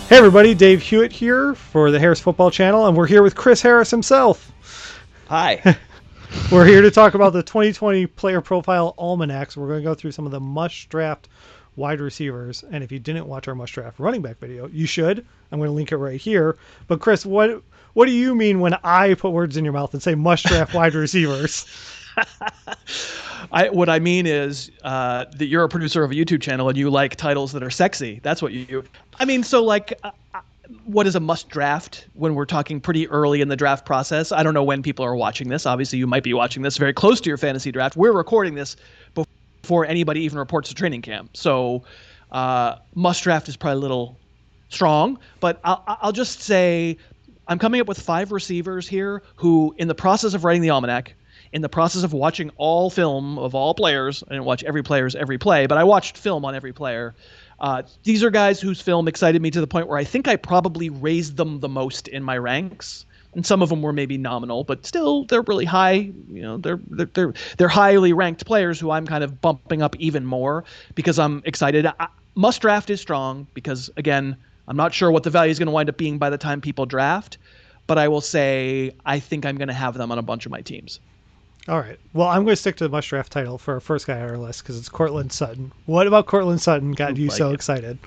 Hey everybody, Dave Huet here for the Harris Football Channel, and we're here with Chris Harris himself. Hi. We're here to talk about the 2020 Player Profile Almanac. So we're going to go through some of the must-draft wide receivers, and if you didn't watch our must-draft running back video, you should. I'm going to link it right here. But Chris, what do you mean when I put words in your mouth and say must-draft wide receivers? What I mean is that you're a producer of a YouTube channel and you like titles that are sexy. That's what you do. I mean, so like, what is a must draft when we're talking pretty early in the draft process? I don't know when people are watching this. Obviously, you might be watching this very close to your fantasy draft. We're recording this before anybody even reports to training camp. So must draft is probably a little strong, but I'll just say I'm coming up with 5 receivers here who, in the process of writing the Almanac, in the process of watching all film of all players, I didn't watch every player's every play, but I watched film on every player. These are guys whose film excited me to the point where I think I probably raised them the most in my ranks. And some of them were maybe nominal, but still they're really high. You know, they're highly ranked players who I'm kind of bumping up even more because I'm excited. Must draft is strong because, again, I'm not sure what the value is going to wind up being by the time people draft, but I will say I think I'm going to have them on a bunch of my teams. All right. Well, I'm going to stick to the must draft title for our first guy on our list because it's Courtland Sutton. What about Courtland Sutton got you so excited?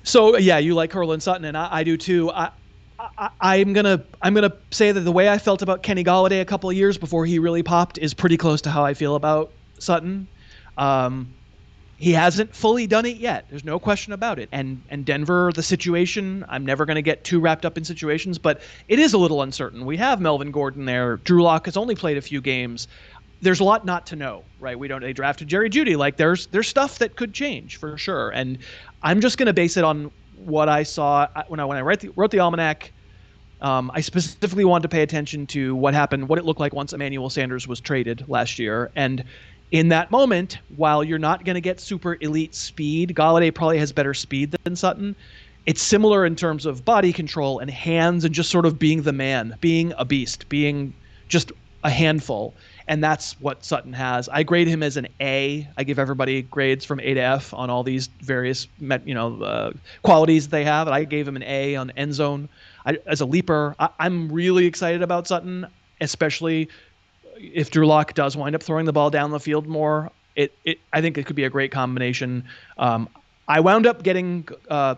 So yeah, you like Courtland Sutton, and I do too. I'm gonna say that the way I felt about Kenny Golladay a couple of years before he really popped is pretty close to how I feel about Sutton. He hasn't fully done it yet. There's no question about it. And Denver, the situation, I'm never going to get too wrapped up in situations, but it is a little uncertain. We have Melvin Gordon there. Drew Lock has only played a few games. There's a lot not to know, right? They drafted Jerry Jeudy. Like there's stuff that could change for sure. And I'm just going to base it on what I saw when I wrote the Almanac. I specifically wanted to pay attention to what happened, what it looked like once Emmanuel Sanders was traded last year. And in that moment, while you're not going to get super elite speed, Golladay probably has better speed than Sutton. It's similar in terms of body control and hands and just sort of being the man, being a beast, being just a handful. And that's what Sutton has. I grade him as an A. I give everybody grades from A to F on all these various qualities they have. I gave him an A on end zone. As a leaper, I'm really excited about Sutton, especially if Drew Lock does wind up throwing the ball down the field more. I think it could be a great combination. I wound up getting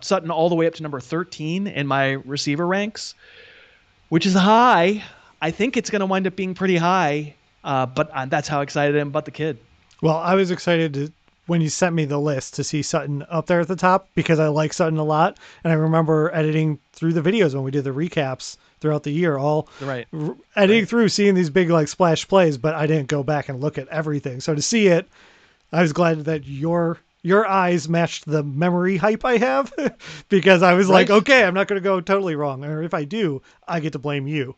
Sutton all the way up to number 13 in my receiver ranks, which is high. I think it's going to wind up being pretty high, but that's how excited I am about the kid. Well, I was excited when you sent me the list to see Sutton up there at the top because I like Sutton a lot. And I remember editing through the videos when we did the recaps throughout the year, editing through, seeing these big like splash plays, but I didn't go back and look at everything. So to see it, I was glad that your eyes matched the memory hype I have because I was like, okay, I'm not going to go totally wrong. Or if I do, I get to blame you.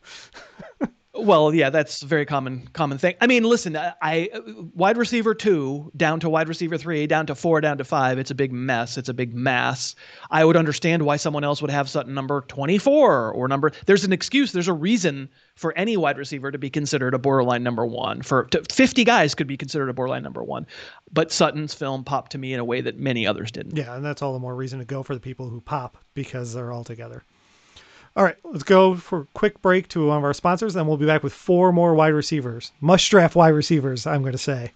Well, yeah, that's a very common thing. I mean, listen, I wide receiver 2 down to wide receiver 3 down to 4 down to 5. It's a big mess. It's a big mass. I would understand why someone else would have Sutton number 24 or number. There's an excuse. There's a reason for any wide receiver to be considered a borderline number 1. 50 guys could be considered a borderline number 1. But Sutton's film popped to me in a way that many others didn't. Yeah, and that's all the more reason to go for the people who pop because they're all together. All right, let's go for a quick break to one of our sponsors, then we'll be back with 4 more wide receivers. Must-draft wide receivers, I'm going to say.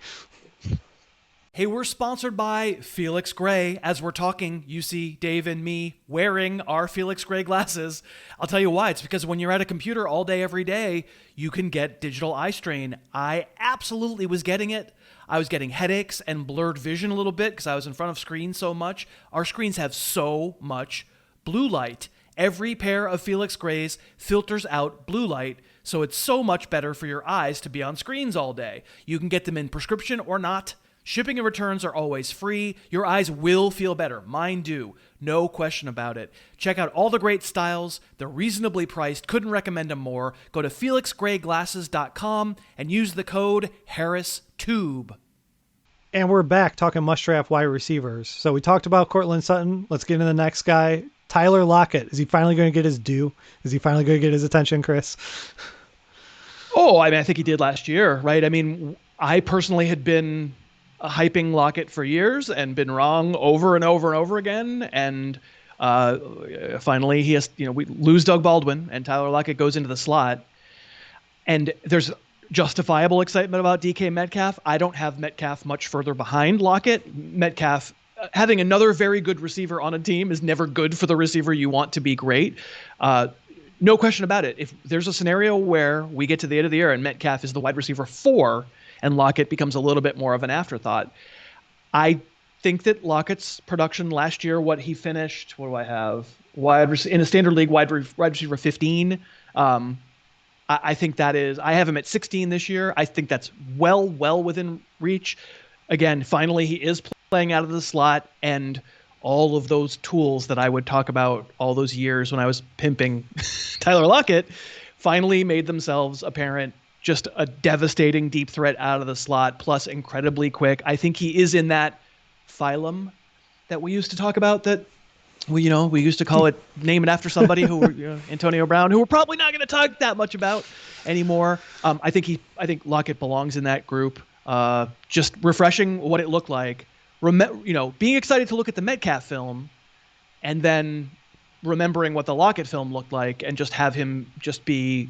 Hey, we're sponsored by Felix Gray. As we're talking, you see Dave and me wearing our Felix Gray glasses. I'll tell you why. It's because when you're at a computer all day, every day, you can get digital eye strain. I absolutely was getting it. I was getting headaches and blurred vision a little bit because I was in front of screens so much. Our screens have so much blue light. Every pair of Felix Grays filters out blue light, so it's so much better for your eyes to be on screens all day. You can get them in prescription or not. Shipping and returns are always free. Your eyes will feel better. Mine do. No question about it. Check out all the great styles. They're reasonably priced. Couldn't recommend them more. Go to felixgrayglasses.com and use the code HarrisTube. And we're back talking must-draft wide receivers. So we talked about Courtland Sutton. Let's get into the next guy. Tyler Lockett. Is he finally going to get his due? Is he finally going to get his attention, Chris? Oh, I mean, I think he did last year, right? I mean, I personally had been hyping Lockett for years and been wrong over and over and over again. And Finally, he has, we lose Doug Baldwin and Tyler Lockett goes into the slot. And there's justifiable excitement about DK Metcalf. I don't have Metcalf much further behind Lockett. Metcalf, having another very good receiver on a team is never good for the receiver you want to be great. No question about it. If there's a scenario where we get to the end of the year and Metcalf is the wide receiver 4 and Lockett becomes a little bit more of an afterthought, I think that Lockett's production last year, what he finished, what do I have? In a standard league, wide receiver 15. I think that is, I have him at 16 this year. I think that's well within reach. Again, finally, he is playing out of the slot, and all of those tools that I would talk about all those years when I was pimping Tyler Lockett finally made themselves apparent. Just a devastating deep threat out of the slot, plus incredibly quick. I think he is in that phylum that we used to talk about, that we used to call it, name it after somebody who Antonio Brown, who we're probably not going to talk that much about anymore. I think Lockett belongs in that group. Just refreshing what it looked like. Being excited to look at the Metcalf film and then remembering what the Lockett film looked like, and just have him just be,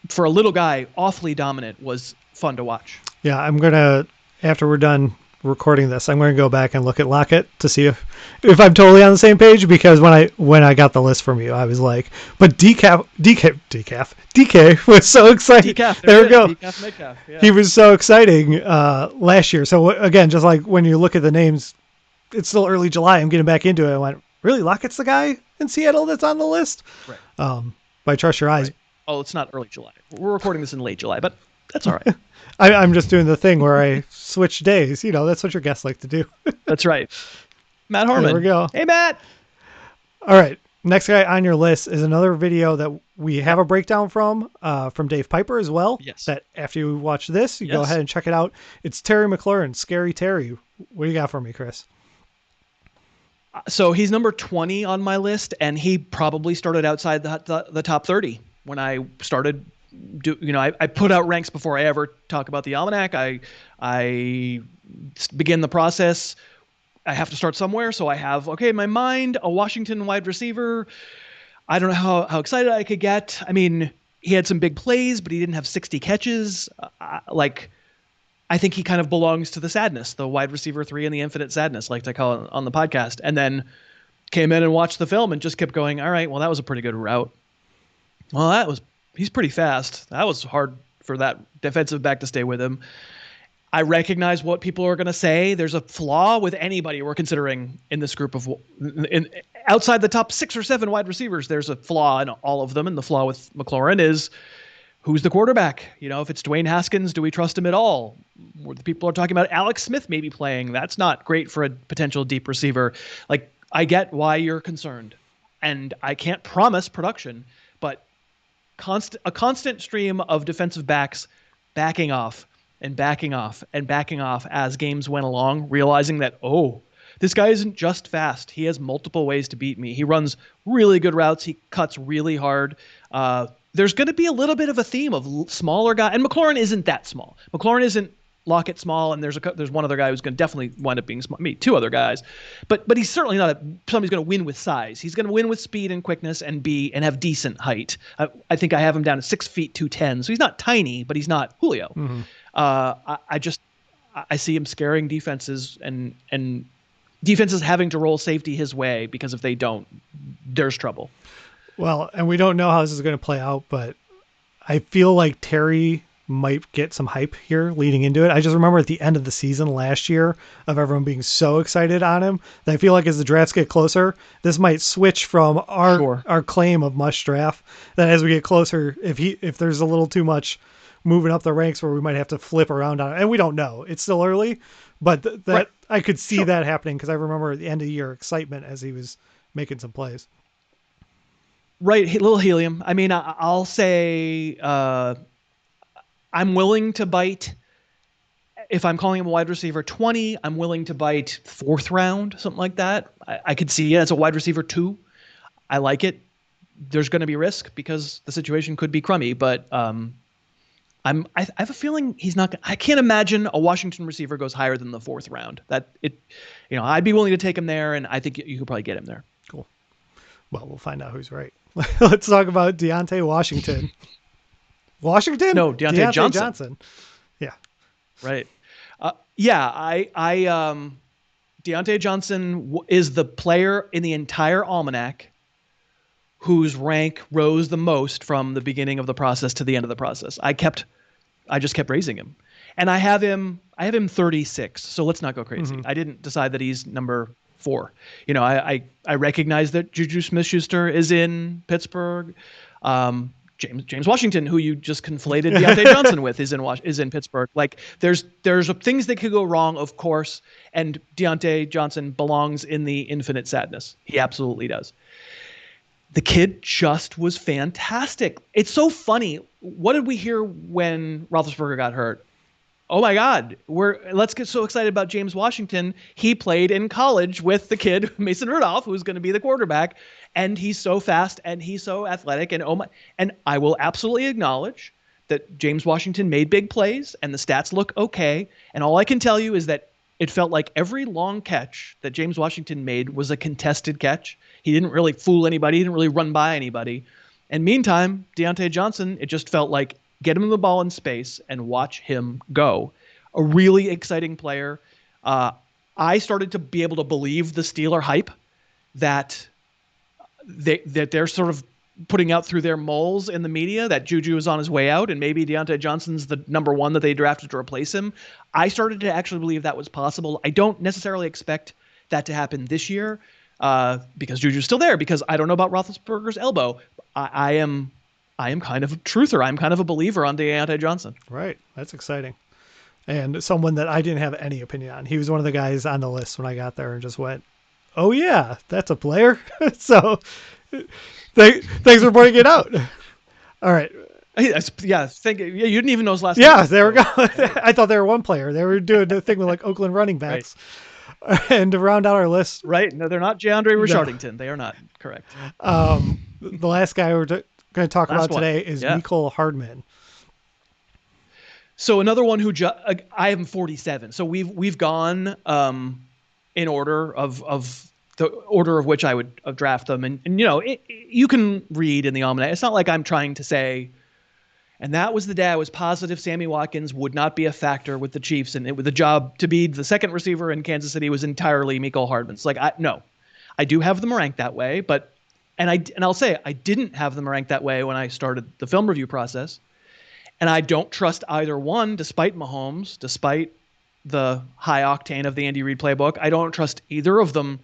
for a little guy, awfully dominant, was fun to watch. Yeah, I'm going to, after we're done recording this, I'm going to go back and look at Lockett to see if I'm totally on the same page, because when I got the list from you, I was like, but DK was so exciting. There we go. Decaf, Metcalf, yeah. He was so exciting last year. So again, just like when you look at the names, it's still early July. I'm getting back into it. I went, really? Lockett's the guy in Seattle that's on the list? Right. But I trust your eyes. Right. Oh, it's not early July. We're recording this in late July, but that's all right. I'm just doing the thing where I switch days. That's what your guests like to do. That's right. Matt Harmon. There we go. Hey, Matt. All right. Next guy on your list is another video that we have a breakdown from Dave Piper as well. Yes. That after you watch this, you go ahead and check it out. It's Terry McLaurin, Scary Terry. What do you got for me, Chris? So he's number 20 on my list, and he probably started outside the top 30 when I started. I put out ranks before I ever talk about the Almanac. I begin the process. I have to start somewhere. So I have, in my mind, a Washington wide receiver. I don't know how excited I could get. I mean, he had some big plays, but he didn't have 60 catches. I think he kind of belongs to the sadness, the wide receiver 3 and the infinite sadness, like I call it on the podcast. And then came in and watched the film and just kept going, all right, well, that was a pretty good route. Well, he's pretty fast. That was hard for that defensive back to stay with him. I recognize what people are going to say. There's a flaw with anybody we're considering in this group outside the top 6 or 7 wide receivers. There's a flaw in all of them. And the flaw with McLaurin is, who's the quarterback? If it's Dwayne Haskins, do we trust him at all? The people are talking about Alex Smith maybe playing. That's not great for a potential deep receiver. I get why you're concerned, and I can't promise production, but a constant stream of defensive backs backing off as games went along, realizing that, this guy isn't just fast. He has multiple ways to beat me. He runs really good routes. He cuts really hard. There's going to be a little bit of a theme of smaller guy, and McLaurin isn't that small. McLaurin isn't Lockett small, and there's one other guy who's going to definitely wind up being small. Two other guys, but he's certainly not somebody's going to win with size. He's going to win with speed and quickness and have decent height. I think I have him down at 6 feet 210, so he's not tiny, but he's not Julio. Mm-hmm. I see him scaring defenses and defenses having to roll safety his way, because if they don't, there's trouble. Well, and we don't know how this is going to play out, but I feel like Terry might get some hype here leading into it. I just remember at the end of the season last year of everyone being so excited on him that I feel like as the drafts get closer, this might switch from our claim of must draft, that as we get closer, if there's a little too much moving up the ranks where we might have to flip around on it. And we don't know. It's still early, but right. I could see that happening, because I remember at the end of the year excitement as he was making some plays. Right, a little helium. I mean, I'll say I'm willing to bite. If I'm calling him a wide receiver 20, I'm willing to bite 4th round, something like that. I could see it as a wide receiver 2. I like it. There's going to be risk because the situation could be crummy, but I have a feeling he's not. I can't imagine a Washington receiver goes higher than the 4th round. I'd be willing to take him there, and I think you could probably get him there. Well, we'll find out who's right. Let's talk about Deontay Washington. Washington? No, Deontay Johnson. Yeah. Right. Deontay Johnson is the player in the entire Almanac whose rank rose the most from the beginning of the process to the end of the process. I just kept raising him. And I have him 36. So let's not go crazy. Mm-hmm. I didn't decide that he's number 4. You know, I recognize that Juju Smith-Schuster is in Pittsburgh. James Washington, who you just conflated Deontay Johnson with, is in Pittsburgh. Like there's things that could go wrong, of course, and Deontay Johnson belongs in the infinite sadness. He absolutely does. The kid just was fantastic. It's so funny. What did we hear when Roethlisberger got hurt? Oh my God, let's get so excited about James Washington. He played in college with the kid, Mason Rudolph, who's going to be the quarterback. And he's so fast and he's so athletic. And I will absolutely acknowledge that James Washington made big plays and the stats look okay. And all I can tell you is that it felt like every long catch that James Washington made was a contested catch. He didn't really fool anybody. He didn't really run by anybody. And meantime, Deontay Johnson, it just felt like get him the ball in space and watch him go. A really exciting player. I started to be able to believe the Steeler hype that they're sort of putting out through their moles in the media, that Juju is on his way out and maybe Deontay Johnson's the number 1 that they drafted to replace him. I started to actually believe that was possible. I don't necessarily expect that to happen this year because Juju's still there, because I don't know about Roethlisberger's elbow. I am kind of a truther. I'm kind of a believer on Deontay Johnson. Right. That's exciting. And someone that I didn't have any opinion on. He was one of the guys on the list when I got there and just went, oh yeah, that's a player. So thanks for pointing it out. All right. Yeah, you didn't even know his last name. Yeah, name. there we go. I thought they were one player. They were doing the thing with like Oakland running backs. Right. And to round out our list. Right. No, they're not DeAndre Richardington. No. They are not. Correct. The last guy we're going to talk about today is Mecole Hardman. So another one who I am 47. So we've gone in order of the order of which I would draft them. And you know, you can read in the Almanac. It's not like I'm trying to say, and that was the day I was positive Sammy Watkins would not be a factor with the Chiefs, and the job to be the second receiver in Kansas City was entirely Mecole Hardman's. Like, no, I do have them ranked that way, but I'll say I didn't have them ranked that way when I started the film review process, and I don't trust either one, despite Mahomes, despite the high octane of the Andy Reid playbook. I don't trust either of them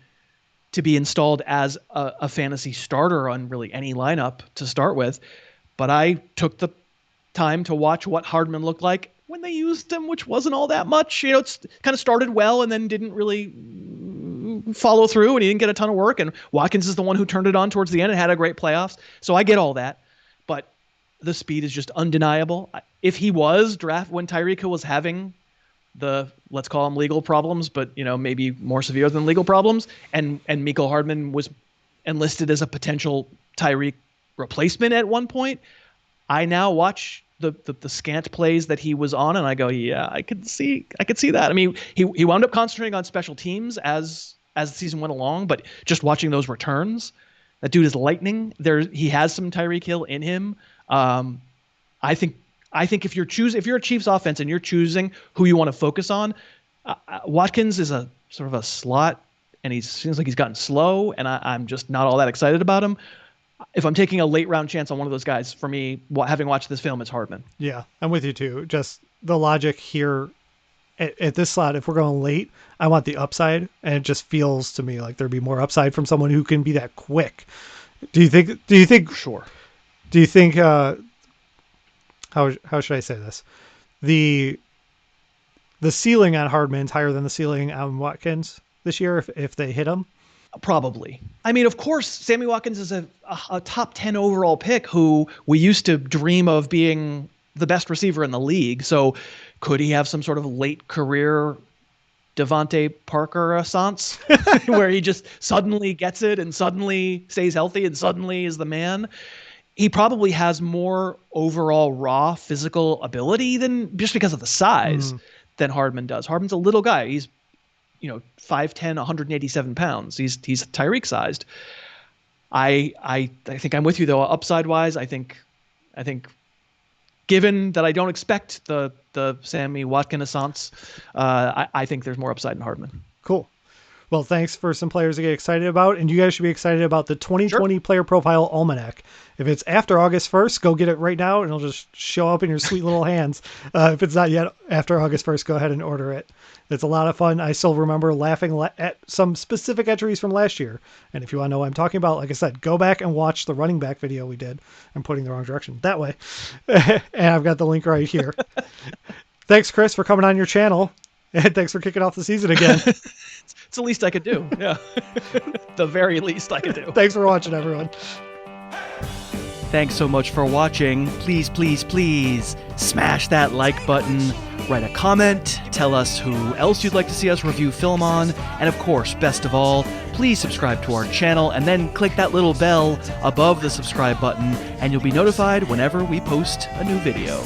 to be installed as a fantasy starter on really any lineup to start with. But I took the time to watch what Hardman looked like when they used him, which wasn't all that much. You know, it's kind of started well and then didn't really follow through, and he didn't get a ton of work. And Watkins is the one who turned it on towards the end and had a great playoffs. So I get all that, but the speed is just undeniable. If he was draft when Tyreek Hill was having the, let's call them legal problems, but you know, maybe more severe than legal problems, and Mecole Hardman was enlisted as a potential Tyreek replacement at one point, I now watch the scant plays that he was on, and I go, yeah, I could see that. I mean, he wound up concentrating on special teams as the season went along, but just watching those returns, that dude is lightning. He has some Tyreek Hill in him. I think if you're a Chiefs offense and you're choosing who you want to focus on, Watkins is a sort of a slot, and he seems like he's gotten slow, and I'm just not all that excited about him. If I'm taking a late round chance on one of those guys, for me, having watched this film, it's Hardman. Yeah, I'm with you too. Just the logic here at this slot, if we're going late, I want the upside, and it just feels to me like there'd be more upside from someone who can be that quick. Do you think? Sure. Do you think? How should I say this? The ceiling on Hardman's higher than the ceiling on Watkins this year if they hit him? Probably. I mean, of course, Sammy Watkins is a top 10 overall pick who we used to dream of being the best receiver in the league. So could he have some sort of late career Devontae Parker essence where he just suddenly gets it and suddenly stays healthy and suddenly is the man? He probably has more overall raw physical ability than just because of the size than Hardman does. Hardman's a little guy. He's 5'10", 187 pounds. He's Tyreek sized. I think I'm with you though. Upside wise, I think given that I don't expect the Sammy Watkins-assance, I think there's more upside in Hardman. Cool. Well, thanks for some players to get excited about, and you guys should be excited about the 2020 Player Profile Almanac. If it's after August 1st, go get it right now, and it'll just show up in your sweet little hands. If it's not yet after August 1st, go ahead and order it. It's a lot of fun. I still remember laughing at some specific entries from last year. And if you want to know what I'm talking about, like I said, go back and watch the running back video we did. I'm pointing the wrong direction. That way. And I've got the link right here. Thanks, Chris, for coming on your channel. And thanks for kicking off the season again. It's the least I could do. Yeah. The very least I could do. Thanks for watching, everyone. Thanks so much for watching. Please, please, please smash that like button, write a comment, tell us who else you'd like to see us review film on, and of course, best of all, please subscribe to our channel and then click that little bell above the subscribe button and you'll be notified whenever we post a new video.